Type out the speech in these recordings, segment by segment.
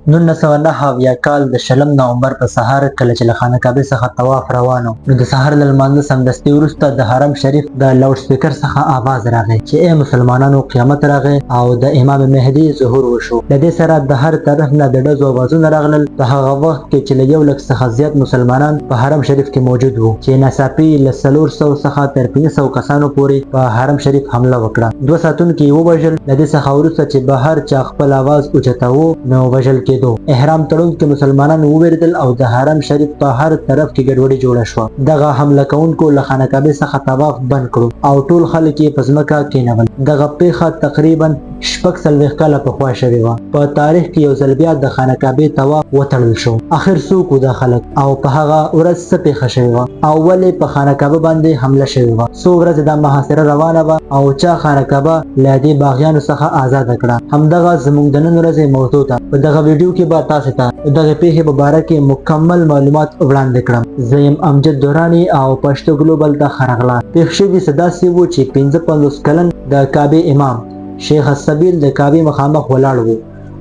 1909 کال د شلم نومبر په سهار کله چې له خانه کعبه څخه طواف روانو نو د سهار له لمانځه سمدستي وروسته د حرم شریف د لاوډ سپیکر څخه आवाज راغی چې اے مسلمانانو قیامت راغی او د امام مهدي ظهور وشو. د دې سره د هر طرف نه د ډزو आवाजونه راغلل. په هغه وخت کې چې له 1 لک څخه زیات مسلمانان په حرم شریف کې موجود وو چې ناڅاپي له 400 څخه تر 500 کسانو پورې په حرم شریف حمله وکړه. 2 ساعتونو کې ووژل. د دې څخه وروسته چې بهر چا خپل आवाज اوچتاوه نو وژل کېدو. احرام تړونکي مسلمانان وویریدل او د حرم شریف په هر طرف کې ګډوډي جوړه شوه. دغه حمله کوونکو له خانه کعبه څخه طواف بند کړو او ټول خلک یې په ځمکه کېنول. دغه پیښه تقریبا 46 کاله پخوا شوې وه. په تاریخ کې یو ځل بیا د خانه کعبه طواف وتړل شو. اخر څوک و دا خلک او په هغه ورځ څه پیښه شوې وه او ولې په خانه کعبه باندې حمله شوې وه. څو ورځې دا محاصره روانه وه او چا خانه کعبه له دې باغیانو څخه آزاده کړه. همدغه زموږ د نن ورځې موضوع ده. په دغه ویډیو کې به تاسو ته دغه پیښې په باره کې مکمل معلومات وړاندې کړم. زه یم امجد دورانی او پښتو ګلوبل ته ښه راغلاست. پیښ شوي څه داسې وو چې 55 کلن د کعبې امام شیخ السبیل د کعبې مخامخ ولاړ وو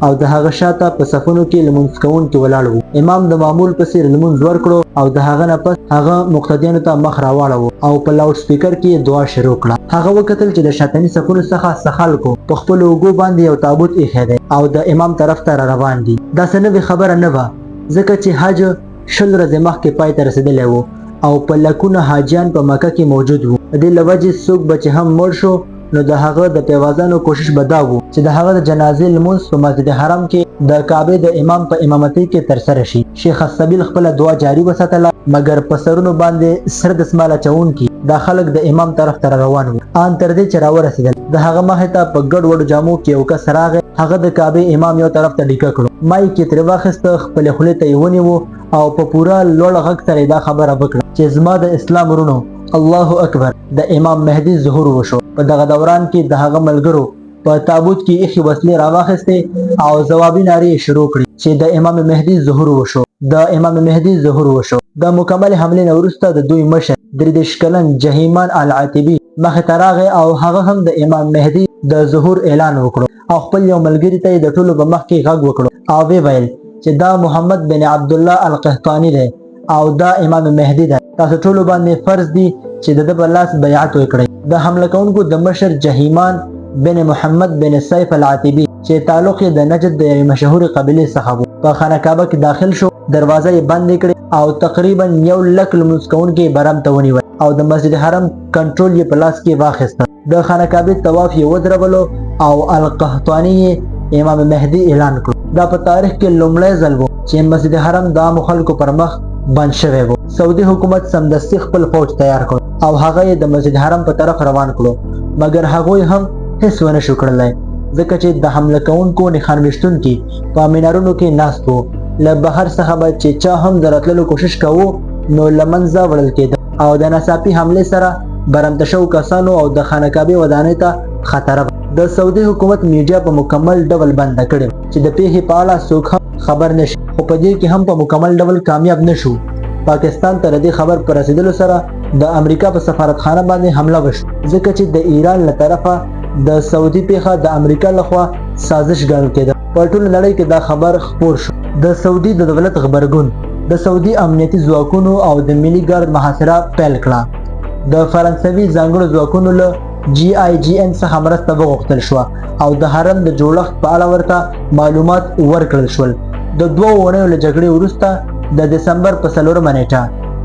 او د هغه شاته په صفونو کې لمونځ کوونکي ولاړ وو. امام د معمول په څیر لمونځ ورکړو او د هغه نه پس هغه مقتدیانو ته مخ راواړو او په لاوډ سپیکر کې دعا شروع کړه. هغه وکتل چې د شاتني صفونو څخه خلکو په خپل اوږو باندې یو تابوت ایښی دی او د امام طرف ته روان دي. دا څه نوې خبره نه وه ځکه چې حج 10 ورځې مخکې پای ته رسېدلی وو او په لکونه حاجیان په مکه کې موجود وو. د دې له وجې څوک به چې هم مړ شو نو د هغه د پیوازانو کوشش به دا وو چې د هغه د جنازې لمونځ په مسجد حرم کې د کعبې د امام په امامتۍ کې ترسره شي. شیخ السبیل خپله دعا جاري وساتله مګر په سرونو باندې سره دسمال اچوونکي دا خلک د امام طرف ته روان وو. ان تر دې چې راورسېدل د هغه مخې ته په ګډ وډو جامو کې یو کس راغی. هغه د کعبې امام یو طرف ته ډیکه کړو. مایک یې ترې واخیسته خپلې خولې ته یې ونیو او په پوره لوړ غږ سره دا خبره وکړه چې زما د اسلام ورونو الله اکبر د امام مهدي ظهور وشو. په دغه دوران کې د هغه ملګرو په تابوت کې ایښې وسلې راواخیستې او ځوابي نارې شروع کړې چې د امام مهدي ظهور وشو د امام مهدي ظهور وشو. د مکمل حملې نه وروسته د دوی مشر 33 کلن جهیمان العتیبي مخې ته راغی او هغه هم د امام مهدي د ظهور اعلان وکړو او خپل یو ملګري ته د ټولو په مخ کې غږ وکړو او وی ویل چې دا محمد بن عبد الله القحطاني دی او دا امام مهدي دی. تاسو ټولو باندې فرض دی چې د په لاس بیعت وکړئ. د حمله کوونکو د مشر جهیمان بن محمد بن سیف العتیبي چې تعلق یې د نجد د یوې مشهورې قبیلې څخه و په خانه کعبه کې داخل شو. دروازه یې بندې کړې او تقریبا 1 لک لمونځ کوونکي برم ته ونیول او د مسجد حرم کنټرول یې په لاس کې واخیسته. د خانه کعبې طواف یې ودرولو او القحطاني یې امام مهدي اعلان کړ. دا په تاریخ کې لومړی ځل و چې مسجد حرم د عامو خلکو پر مخ بند شوی و. سعودي حکومت سمدستي خپل فوج تیار کړ او هغه یې د مسجد حرم په طرف روان کړو مګر هغوی هم هیڅ ونه شو کړلی ځکه چې د حمله کوونکو نښان ویشتونکي په مینارونو کې ناست وو. له بهر څخه به چې چا هم د راتللو کوشش کوو نو له منځه وړل کېده او د ناڅاپي حملې سره برمته شوو کسانو او د خانه کعبې ودانۍ ته خطر. د سعودي حکومت میډیا په مکمل ډول بنده کړې چې د پیښې په اړه څوک هم خبر نشي خو په دې کې هم په مکمل ډول کامیاب نشو. پاکستان ته د دې خبر پر رسیدلو سره د امریکا په سفارتخانه باندې حمله وشو ځکه چې د ایران له طرفه د سعودي پیښه د امریکا لخوا سازش ګڼل کېده. په ټوله نړۍ کې دا خبر خپور شو. د سعودي د دولت غبرګون د سعودي امنیتي ځواکونو او د ملي ګارد محاصره پیل کړه. د فرانسوي ځانګړو ځواکونو له GIGN څخه مرسته وغوښتل شوه او د حرم د جوړښت په اړه ورته معلومات ورکړل شول. د 2 اونیو له جګړې وروسته د دسمبر په 4مه نیټه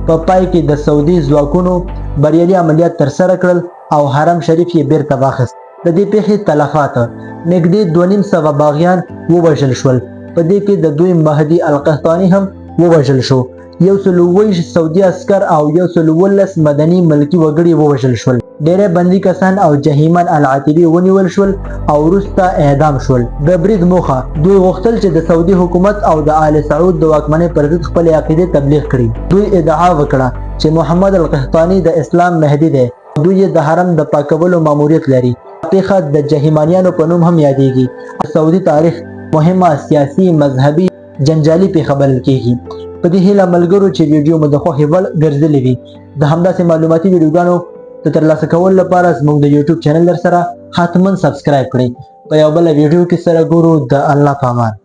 په پای کې د سعودي ځواکونو بریالي عملیات ترسره کړل او حرم شریف یې بیرته واخیست. د دې پیښې تلفات نږدې 250 باغیان ووژل شول. په دې کې د دوی مهدي القحطاني هم ووژل شو. 120 سعودي عسكر او 112 مدني ملکي وګړي ووژل شول. ډېری بندي کسان او جهیمان العتیبي ونیول شول او وروسته اعدام شول. د برید موخه دوی غوښتل چې د سعودي حکومت او د آل سعود د واکمنۍ پر ضد خپل عقیدې تبلیغ کړي. دوی ادعا وکړه چې محمد القحطاني د اسلام مهدي دی. دوی د حرم د پاکولو ماموریت لري. پیښه د جهیمانیانو په نوم هم یادېږي. سعودي تاریخ مهمه سیاسي مذهبي جنجالي پیښه بلل کېږي. په دې هیله ملګرو چې ویډیو مو د خوښې وړ ګرځېدلې وي د همداسې معلوماتي ویډیوګانو د ترلاسه کولو لپاره زموږ د یوټیوب چینل در سره حتما سبسکرایب کړئ. په یو بله ویډیو کې سره ګورو. د الله په امان.